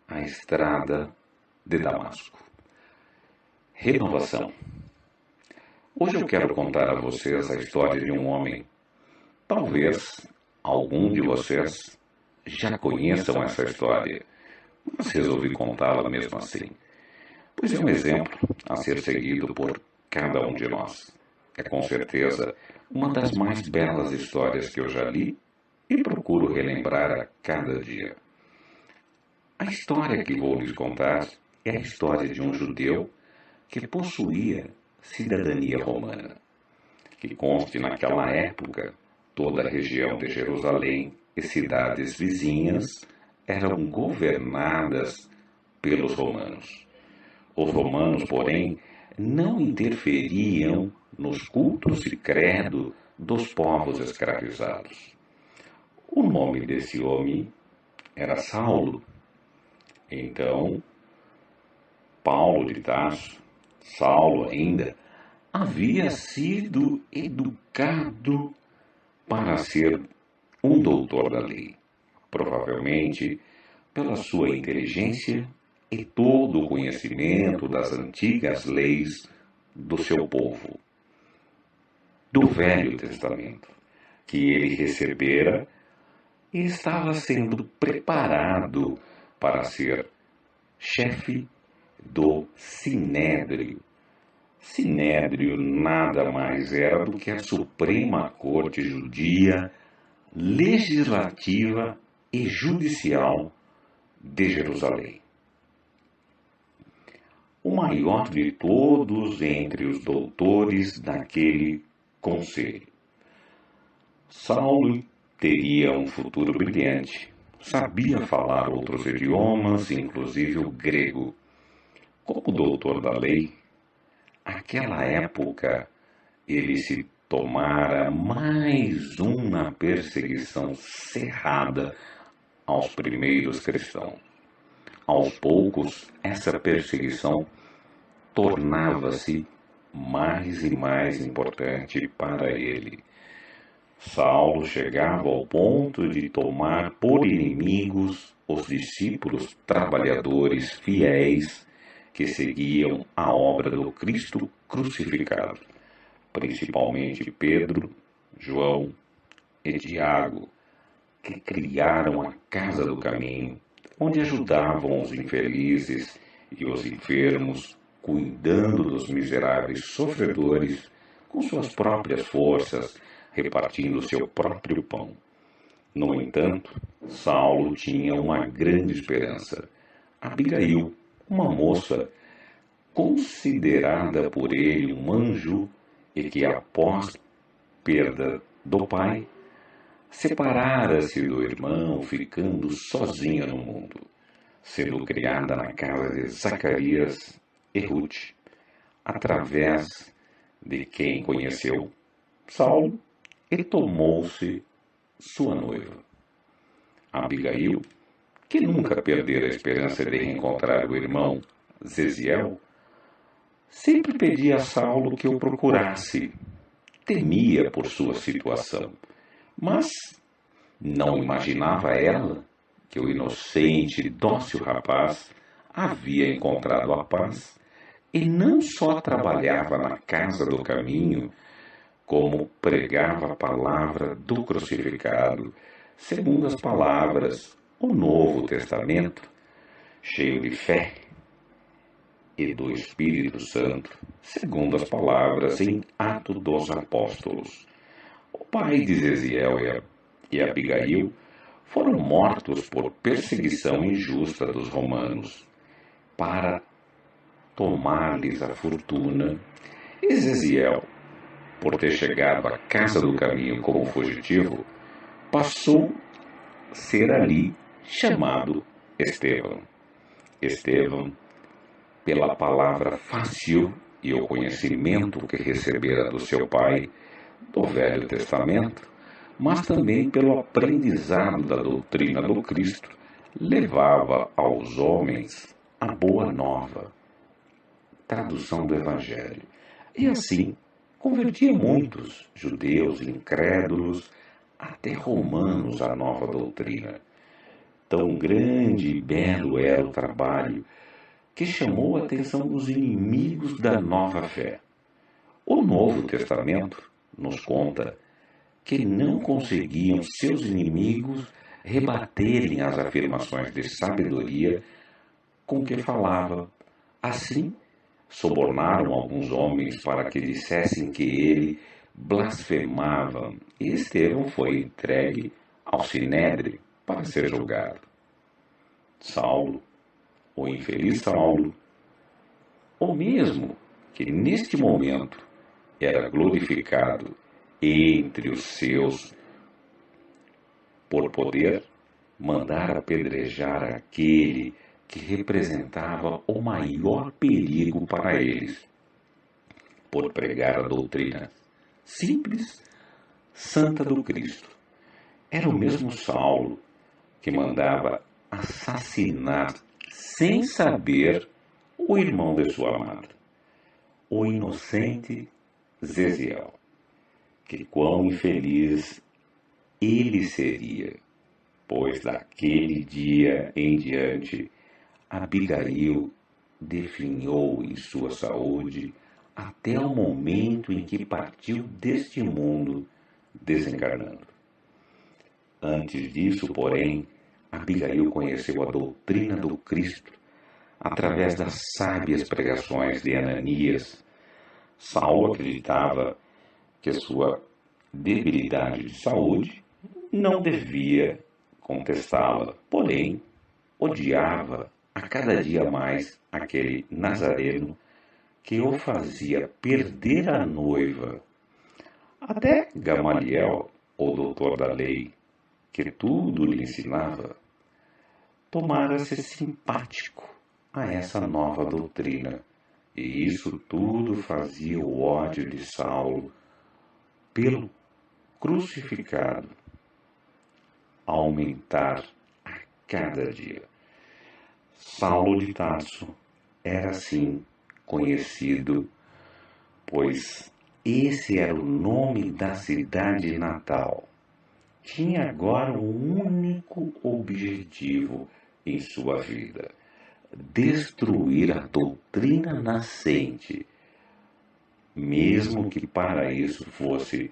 A Estrada de Damasco. Renovação. Hoje eu quero contar a vocês a história de um homem. Talvez algum de vocês já conheçam essa história, mas resolvi contá-la mesmo assim, pois é um exemplo a ser seguido por cada um de nós. É com certeza uma das mais belas histórias que eu já li e procuro relembrar a cada dia. A história que vou lhes contar é a história de um judeu que possuía cidadania romana. Que conste, naquela época, toda a região de Jerusalém e cidades vizinhas eram governadas pelos romanos. Os romanos, porém, não interferiam nos cultos e credo dos povos escravizados. O nome desse homem era Saulo. Então, Paulo de Tarso, Saulo ainda, havia sido educado para ser um doutor da lei, provavelmente pela sua inteligência e todo o conhecimento das antigas leis do seu povo, do Velho Testamento, que ele recebera e estava sendo preparado para ser chefe do Sinédrio. Sinédrio nada mais era do que a Suprema Corte Judia, Legislativa e Judicial de Jerusalém. O maior de todos entre os doutores daquele conselho. Saulo teria um futuro brilhante. Sabia falar outros idiomas, inclusive o grego. Como doutor da lei, naquela época ele se tomara mais uma perseguição cerrada aos primeiros cristãos. Aos poucos, essa perseguição tornava-se mais e mais importante para ele. Saulo chegava ao ponto de tomar por inimigos os discípulos trabalhadores fiéis que seguiam a obra do Cristo crucificado, principalmente Pedro, João e Tiago, que criaram a Casa do Caminho, onde ajudavam os infelizes e os enfermos, cuidando dos miseráveis sofredores com suas próprias forças, repartindo seu próprio pão. No entanto, Saulo tinha uma grande esperança. Abigail, uma moça considerada por ele um anjo e que, após perda do pai, separara-se do irmão, ficando sozinha no mundo, sendo criada na casa de Zacarias e Ruth, através de quem conheceu Saulo, e tomou-se sua noiva. Abigail, que nunca perdera a esperança de reencontrar o irmão Zesiel, sempre pedia a Saulo que o procurasse. Temia por sua situação, mas não imaginava ela que o inocente e dócil rapaz havia encontrado a paz e não só trabalhava na Casa do Caminho, como pregava a palavra do crucificado, segundo as palavras do Novo Testamento, cheio de fé e do Espírito Santo, segundo as palavras em Atos dos Apóstolos. O pai de Zesiel e Abigail foram mortos por perseguição injusta dos romanos, para tomar-lhes a fortuna, e Zesiel, por ter chegado à Casa do Caminho como fugitivo, passou a ser ali chamado Estevão. Estevão, pela palavra fácil e o conhecimento que recebera do seu pai, do Velho Testamento, mas também pelo aprendizado da doutrina do Cristo, levava aos homens a boa nova, tradução do Evangelho, e assim convertia muitos judeus incrédulos, até romanos, à nova doutrina. tão grande e belo era o trabalho que chamou a atenção dos inimigos da nova fé. O Novo Testamento nos conta que não conseguiam seus inimigos rebaterem as afirmações de sabedoria com que falava. Assim, subornaram alguns homens para que dissessem que ele blasfemava, e Estevão foi entregue ao sinédrio para ser julgado. Saulo, o infeliz Saulo, o mesmo que neste momento era glorificado entre os seus por poder mandar apedrejar aquele que representava o maior perigo para eles, por pregar a doutrina simples, santa do Cristo. Era o mesmo Saulo que mandava assassinar sem saber o irmão de sua amada, o inocente Zesiel. Que quão infeliz ele seria, pois daquele dia em diante Abigail definhou em sua saúde até o momento em que partiu deste mundo desencarnando. Antes disso, porém, Abigail conheceu a doutrina do Cristo através das sábias pregações de Ananias. Saulo acreditava que sua debilidade de saúde não devia contestá-la, porém, odiava a cada dia mais aquele nazareno que o fazia perder a noiva. Até Gamaliel, o doutor da lei, que tudo lhe ensinava, tomara-se simpático a essa nova doutrina, e isso tudo fazia o ódio de Saulo pelo crucificado aumentar a cada dia. Saulo de Tarso era assim conhecido, pois esse era o nome da cidade natal. Tinha agora um único objetivo em sua vida: destruir a doutrina nascente, mesmo que para isso fosse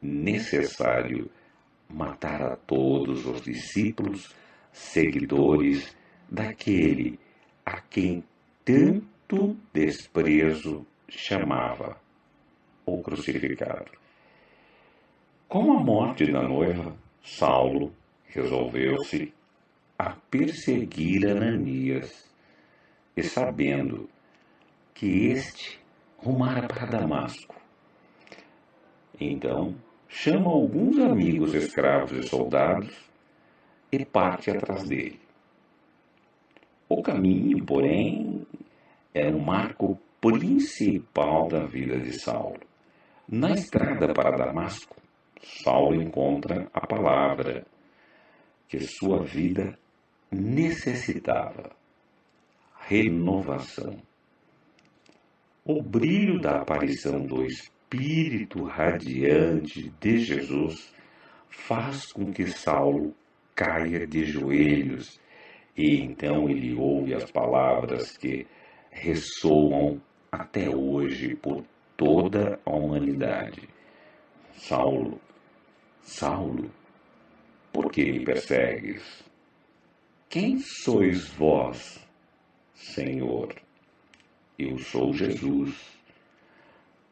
necessário matar a todos os discípulos, seguidores daquele a quem tanto desprezo chamava o crucificado. Com a morte da noiva, Saulo resolveu-se a perseguir Ananias, e sabendo que este rumara para Damasco, então chama alguns amigos escravos e soldados e parte atrás dele. O caminho, porém, era um marco principal da vida de Saulo. Na estrada para Damasco, Saulo encontra a palavra que sua vida necessitava: renovação. O brilho da aparição do Espírito radiante de Jesus faz com que Saulo caia de joelhos, e então ele ouve as palavras que ressoam até hoje por toda a humanidade: Saulo, Saulo, por que me persegues? Quem sois vós, Senhor? Eu sou Jesus.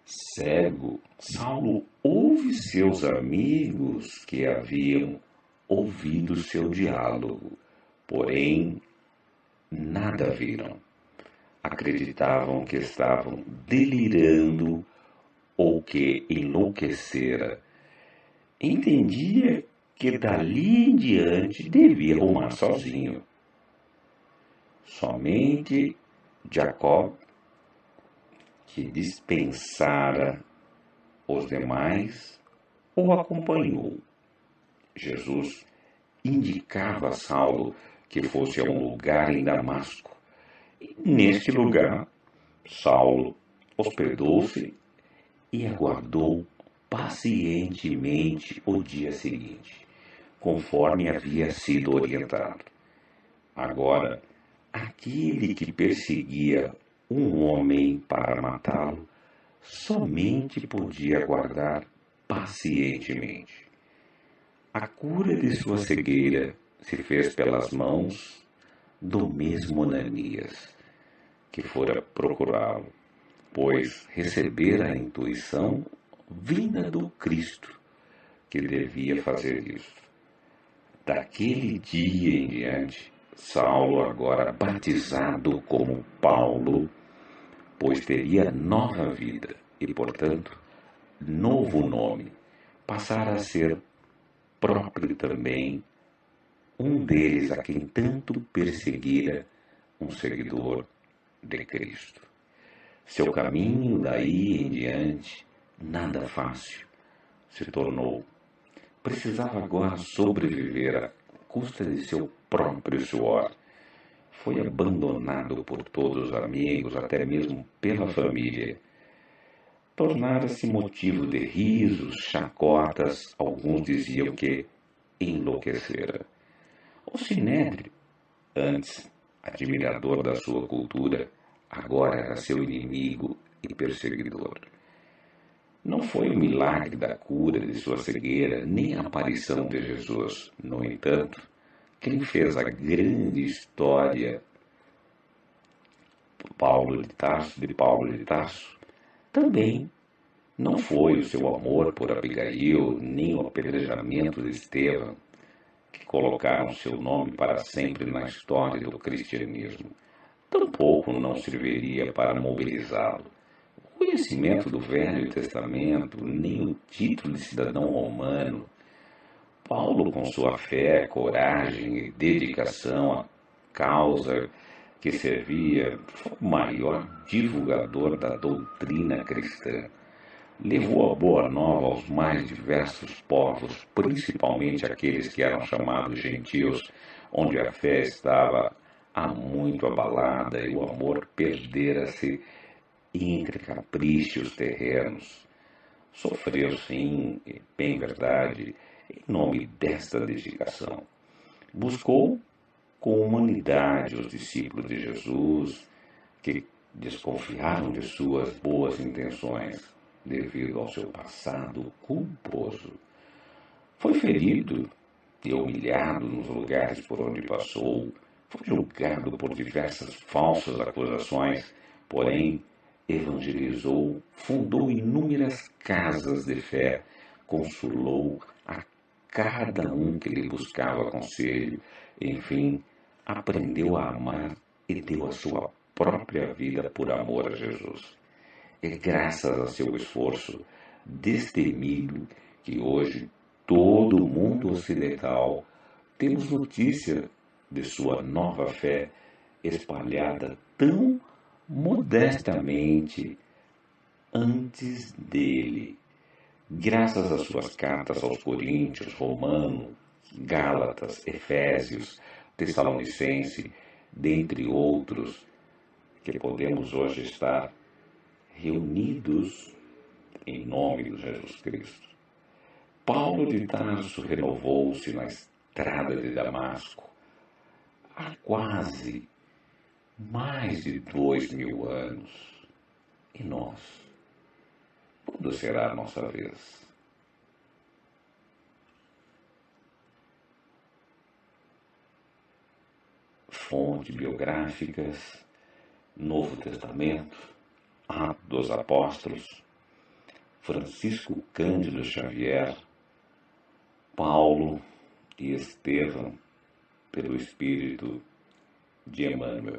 Cego, Saulo ouve seus amigos que haviam ouvido seu diálogo, porém nada viram. Acreditavam que estavam delirando ou que enlouquecera. Entendia que dali em diante devia rumar sozinho. Somente Jacob, que dispensara os demais, o acompanhou. Jesus indicava a Saulo que fosse a um lugar em Damasco. E neste lugar, Saulo hospedou-se e aguardou pacientemente o dia seguinte, conforme havia sido orientado. Agora, aquele que perseguia um homem para matá-lo somente podia aguardar pacientemente. A cura de sua cegueira se fez pelas mãos do mesmo Ananias, que fora procurá-lo, pois recebera a intuição vinda do Cristo, que devia fazer isso. Daquele dia em diante, Saulo, agora batizado como Paulo, pois teria nova vida e, portanto, novo nome, passara a ser próprio também um deles a quem tanto perseguira um seguidor de Cristo. Seu caminho daí em diante, nada fácil, se tornou. Precisava agora sobreviver à custa de seu próprio suor. Foi abandonado por todos os amigos, até mesmo pela família. Tornara-se motivo de risos, chacotas, alguns diziam que enlouquecera. O Sinédrio, antes admirador da sua cultura, agora era seu inimigo e perseguidor. Não foi o milagre da cura de sua cegueira, nem a aparição de Jesus. No entanto, quem fez a grande história de Paulo de Tarso, também não foi o seu amor por Abigail, nem o apedrejamento de Estevão, que colocaram seu nome para sempre na história do cristianismo. Tampouco não serviria para mobilizá-lo. O conhecimento do Velho Testamento, nem o título de cidadão romano. Paulo, com sua fé, coragem e dedicação à causa que servia, foi o maior divulgador da doutrina cristã. Levou a boa nova aos mais diversos povos, principalmente aqueles que eram chamados gentios, onde a fé estava há muito abalada e o amor perdera-se entre caprichos terrenos. Sofreu, sim, bem verdade, em nome desta dedicação. Buscou com humanidade os discípulos de Jesus, que desconfiaram de suas boas intenções devido ao seu passado culposo. Foi ferido e humilhado nos lugares por onde passou, foi julgado por diversas falsas acusações, porém evangelizou, fundou inúmeras casas de fé, consolou a cada um que lhe buscava conselho, enfim, aprendeu a amar e deu a sua própria vida por amor a Jesus. É graças a seu esforço destemido que hoje todo o mundo ocidental temos notícia de sua nova fé espalhada tão modestamente antes dele, graças às suas cartas aos Coríntios, Romanos, Gálatas, Efésios, Tessalonicense, dentre outros, que podemos hoje estar reunidos em nome de Jesus Cristo. Paulo de Tarso renovou-se na estrada de Damasco há quase mais de 2000 anos. E nós? Quando será a nossa vez? Fontes biográficas, Novo Testamento, Atos dos Apóstolos, Francisco Cândido Xavier, Paulo e Estevão, pelo Espírito de Emmanuel.